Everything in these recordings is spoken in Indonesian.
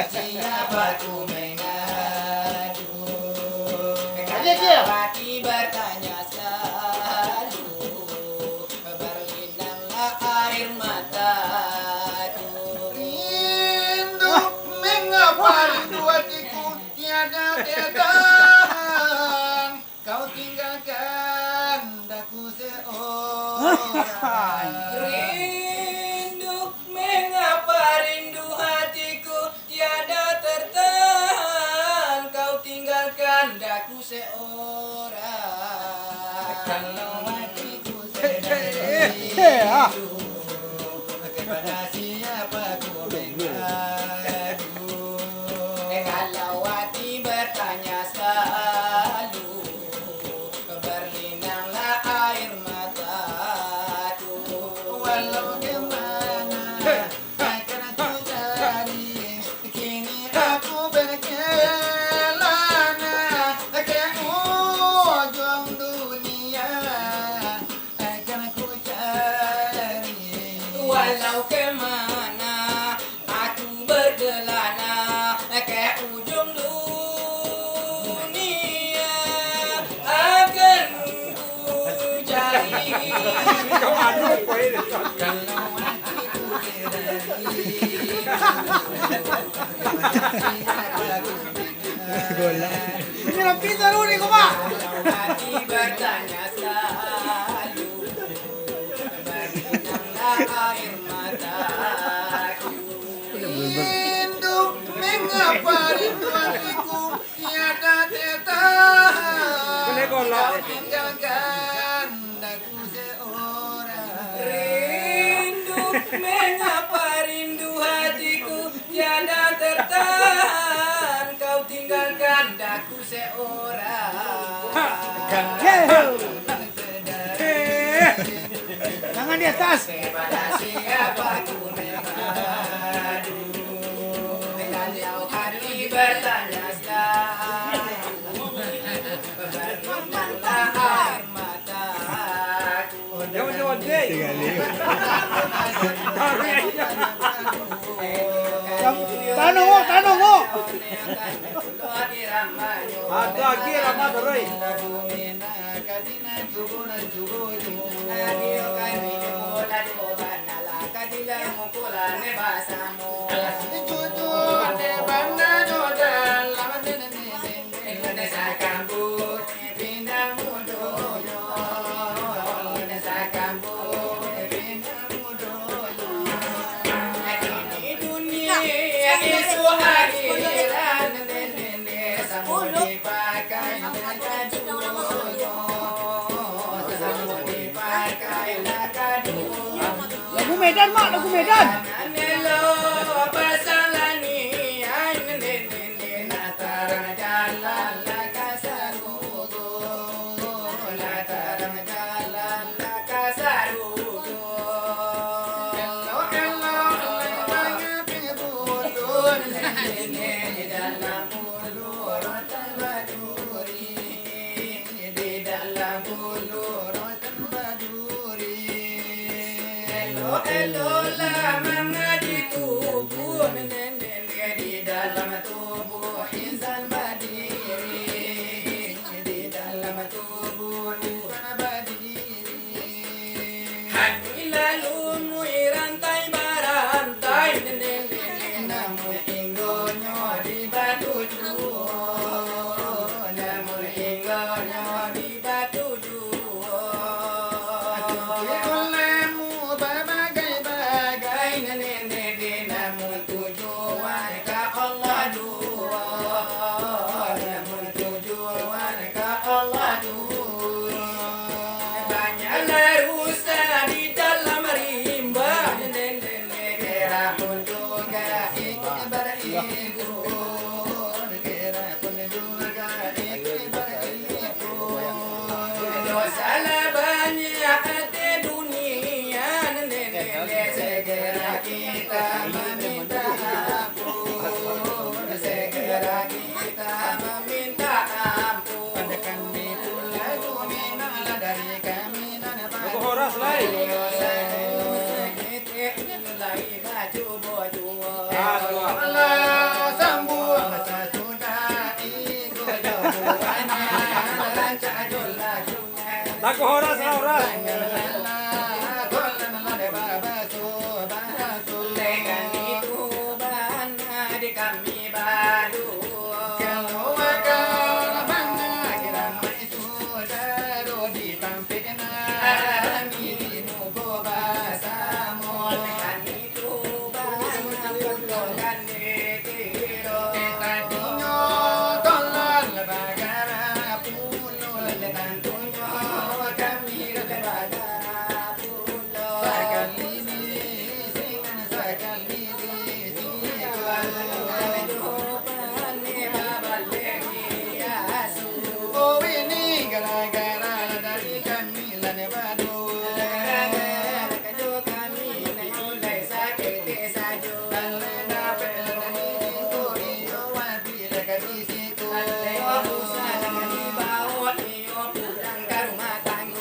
siapa ku mengadu. Hati bertanya selalu, berlinanglah air mataku. Rindu mengapa rindu hatiku tiada tertahan. Kau tinggalkan daku seorang. Rindu mengapa rindu hatiku tiada tertahan. Kau tinggalkan daku seorang. Kalau hatiku sedang rindu, kepada siapa ku mengadu. Kalau hati bertanya selalu, berlinanglah air mataku. Walau kemana akan aku cari, kini aku berkelana ke ujung dunia akan aku cari. Walau kemana aku berkelana ke ujung dunia akan ku cari. Kau anu apa ini? Kalau hatiku Ini lampisan dulu nih, kau Pak. kalau hati bertanya selalu, berlinanglah air mataku. Rindu mengapa rindu hatiku tiada tertahan. Ini golok. Kau tinggalkan daku seorang. Rindu mengapa rindu hatiku tiada tertahan. Kau tinggalkan daku seorang. Tangan di atas. Kepada siapa ku mengadu. Kalau hati bertanya selalu, berlinanglah air mataku. Jangan deh. Tanong mo. Ada lagi ramah terus. Isu hadiran sambut dipakai Lagu Medan, Mak, lagu Medan. Elo lama ngaji tubuh di dalam tubuh insan berdiri, di dalam tubuh insan berdiri. Hati lalu mui rantai barantai, namun inggonyo di batu juo, namun inggonyo di batu juo. Salah banyak di dunia, segera kita meminta ampun, segera kita meminta ampun. Pada kami pula minala dari kami dan Lagu horas lain. lagi baju baju. Ah, Aku horas horas. Dengan itu bana di kami balu. Dengan itu bana pukulkan dikiro. Tentunya kami kepada pulau. Oh ini gara-gara dari kami lah ne badu.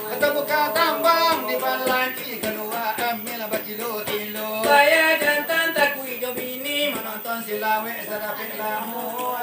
Atau buka tambang di Balaki kedua ambil berkilo kilo. Saya dan tante ku hijau bini menonton si lawe sedapin lamu.